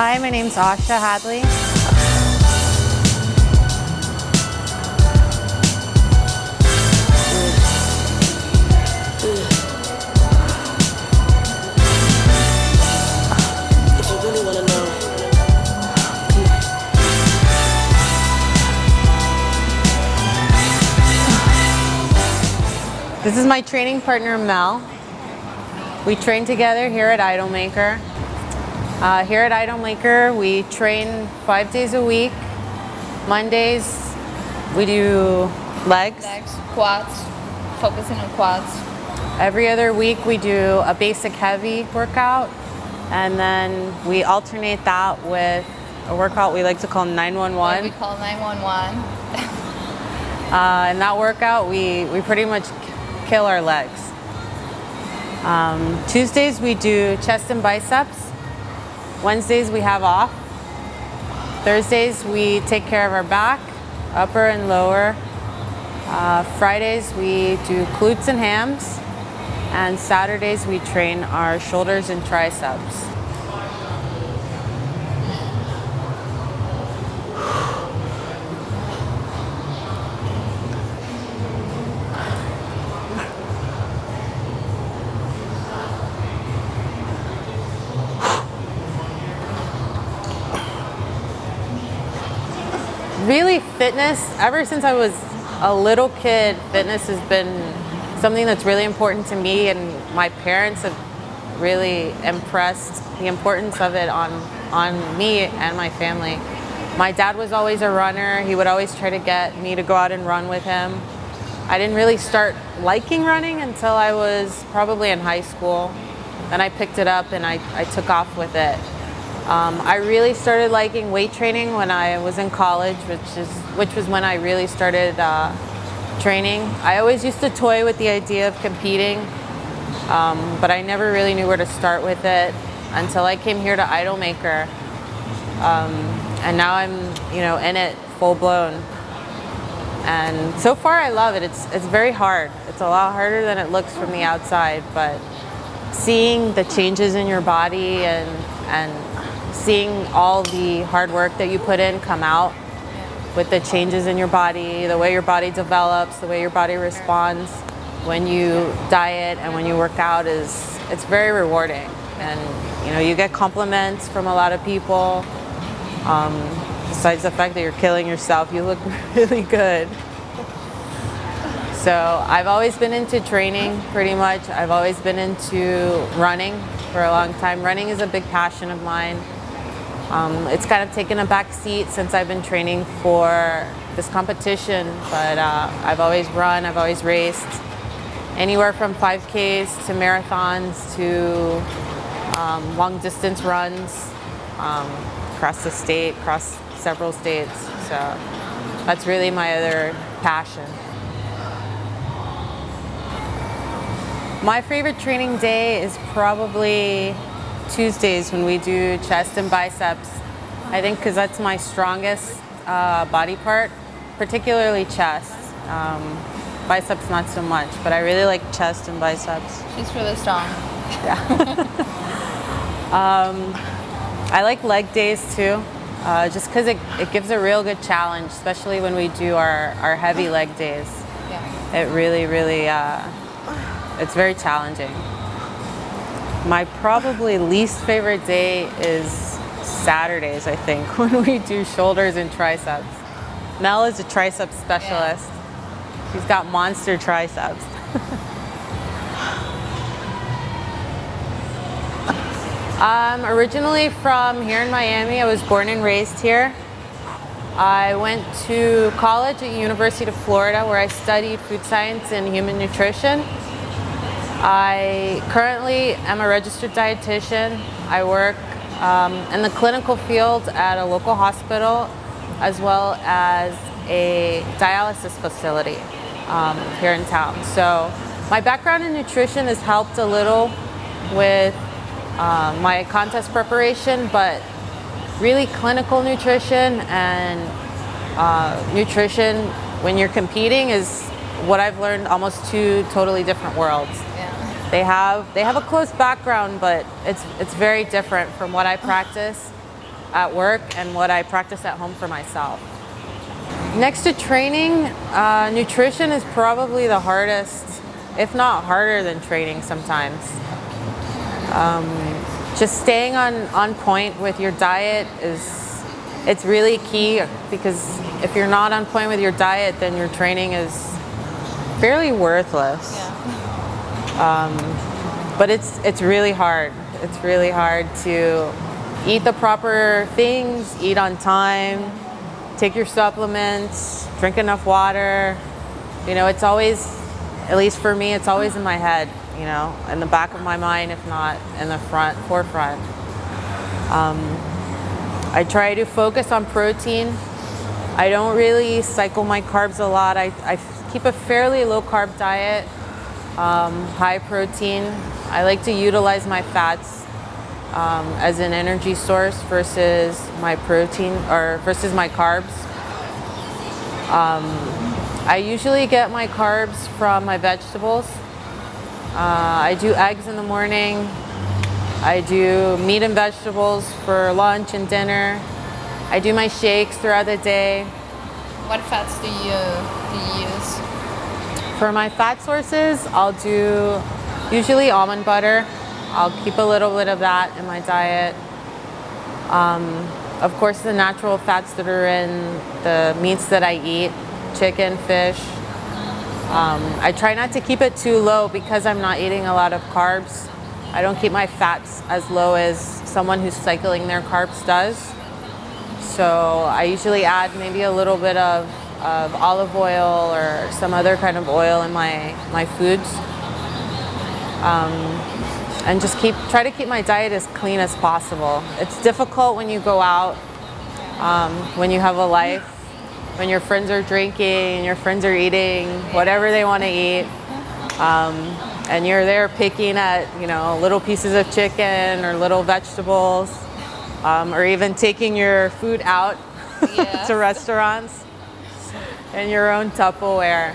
Hi, my name's Asha Hadley. If you really want to know. This is my training partner, Mel. We train together here at Idolmaker. Here at Idolmaker, we train 5 days a week. Mondays, we do legs. Quads, focusing on quads. Every other week, we do a basic heavy workout. And then we alternate that with a workout we like to call 911. We call 911. In that workout, we pretty much kill our legs. Tuesdays, we do chest and biceps. Wednesdays, we have off. Thursdays, we take care of our back, upper and lower. Fridays, we do glutes and hams. And Saturdays, we train our shoulders and triceps. Really, fitness, ever since I was a little kid, fitness has been something that's really important to me, and my parents have really impressed the importance of it on me and my family. My dad was always a runner. He would always try to get me to go out and run with him. I didn't really start liking running until I was probably in high school. Then I picked it up and I took off with it. I really started liking weight training when I was in college, which was when I really started training. I always used to toy with the idea of competing, but I never really knew where to start with it until I came here to Idolmaker, and now I'm, in it full blown. And so far, I love it. It's very hard. It's a lot harder than it looks from the outside, but seeing the changes in your body and seeing all the hard work that you put in come out with the changes in your body, the way your body develops, the way your body responds when you diet and when you work out it's very rewarding. And you get compliments from a lot of people. Besides the fact that you're killing yourself, you look really good. So I've always been into training, pretty much. I've always been into running for a long time. Running is a big passion of mine. It's kind of taken a back seat since I've been training for this competition, but I've always run, I've always raced, anywhere from 5Ks to marathons to long distance runs across the state, across several states. So that's really my other passion. My favorite training day is probably Tuesdays when we do chest and biceps. I think because that's my strongest body part, particularly chest. Biceps not so much, but I really like chest and biceps. She's really strong. Yeah. I like leg days too, just because it gives a real good challenge, especially when we do our heavy leg days. Yeah. It really, it's very challenging. My probably least favorite day is Saturdays, I think, when we do shoulders and triceps. Mel is a tricep specialist. Yeah. She's got monster triceps. I'm originally from here in Miami. I was born and raised here. I went to college at University of Florida where I studied food science and human nutrition. I currently am a registered dietitian. I work in the clinical field at a local hospital as well as a dialysis facility here in town. So my background in nutrition has helped a little with my contest preparation, but really clinical nutrition and nutrition when you're competing is what I've learned, almost two totally different worlds. They have a close background, but it's very different from what I practice. at work and what I practice at home for myself. Next to training, nutrition is probably the hardest, if not harder than training sometimes. Just staying on point with your diet it's really key, because if you're not on point with your diet, then your training is fairly worthless. Yeah. But it's really hard. It's really hard to eat the proper things, eat on time, take your supplements, drink enough water. You know, it's always, at least for me, it's always in my head, you know, in the back of my mind, if not in the forefront. I try to focus on protein. I don't really cycle my carbs a lot. I keep a fairly low carb diet, high protein. I like to utilize my fats as an energy source versus my protein, or versus my carbs. I usually get my carbs from my vegetables. I do eggs in the morning. I do meat and vegetables for lunch and dinner. I do my shakes throughout the day. What fats do you use? For my fat sources, I'll do usually almond butter. I'll keep a little bit of that in my diet. Of course, the natural fats that are in the meats that I eat, chicken, fish. I try not to keep it too low because I'm not eating a lot of carbs. I don't keep my fats as low as someone who's cycling their carbs does. So I usually add maybe a little bit of olive oil or some other kind of oil in my foods. And just try to keep my diet as clean as possible. It's difficult when you go out, when you have a life, when your friends are drinking, your friends are eating whatever they want to eat. And you're there picking at, you know, little pieces of chicken or little vegetables, or even taking your food out to restaurants in your own Tupperware.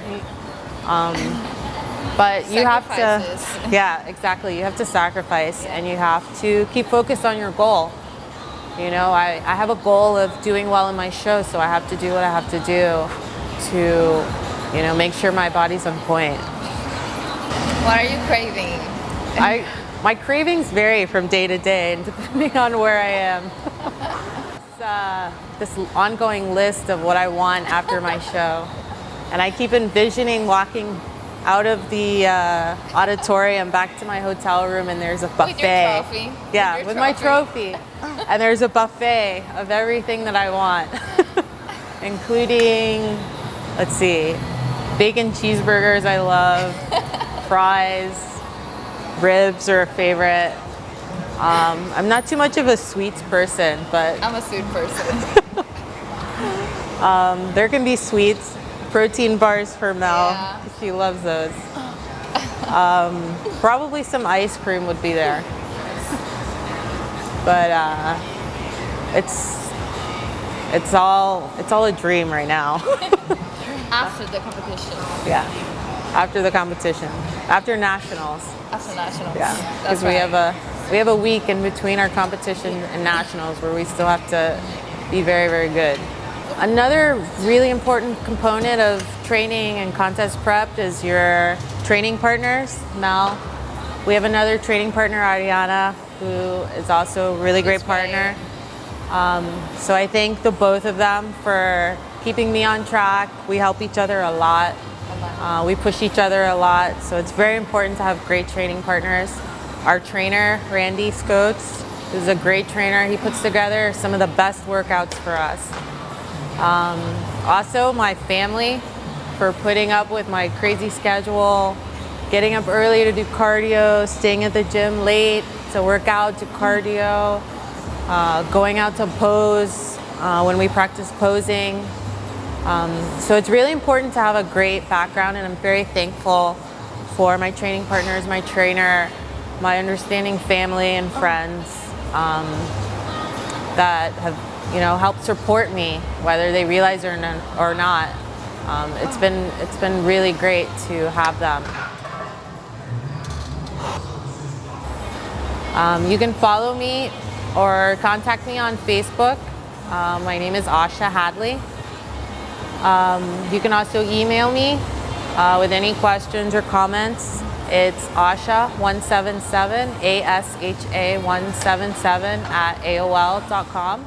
But you have to, yeah, exactly. You have to sacrifice, and you have to keep focused on your goal. You know, I have a goal of doing well in my show, so I have to do what I have to do to, you know, make sure my body's on point. What are you craving? My cravings vary from day to day, and depending on where I am. It's this ongoing list of what I want after my show, and I keep envisioning walking out of the auditorium back to my hotel room, and there's a buffet. With your trophy. Yeah, with my trophy. And there's a buffet of everything that I want, including, let's see, bacon cheeseburgers I love, fries, ribs are a favorite. I'm not too much of a sweets person, but I'm a sweet person. there can be sweets. Protein bars for Mel. Yeah. She loves those. Probably some ice cream would be there. But it's all a dream right now. After the competition. Yeah. After the competition. After nationals. After nationals. Yeah. That's Because right. we have a week in between our competition and nationals where we still have to be very, very good. Another really important component of training and contest prep is your training partners. Mel, we have another training partner, Ariana, who is also a really great partner. So I thank the both of them for keeping me on track. We help each other a lot. We push each other a lot. So it's very important to have great training partners. Our trainer, Randy Scotes, who's a great trainer, he puts together some of the best workouts for us. Also my family for putting up with my crazy schedule, getting up early to do cardio, staying at the gym late to work out, to cardio, going out to pose when we practice posing. So it's really important to have a great background, and I'm very thankful for my training partners, my trainer, my understanding family and friends that have, you know, helped support me, whether they realize it or not. It's been really great to have them. You can follow me or contact me on Facebook. My name is Asha Hadley. You can also email me with any questions or comments. It's Asha177, ASHA177 @AOL.com.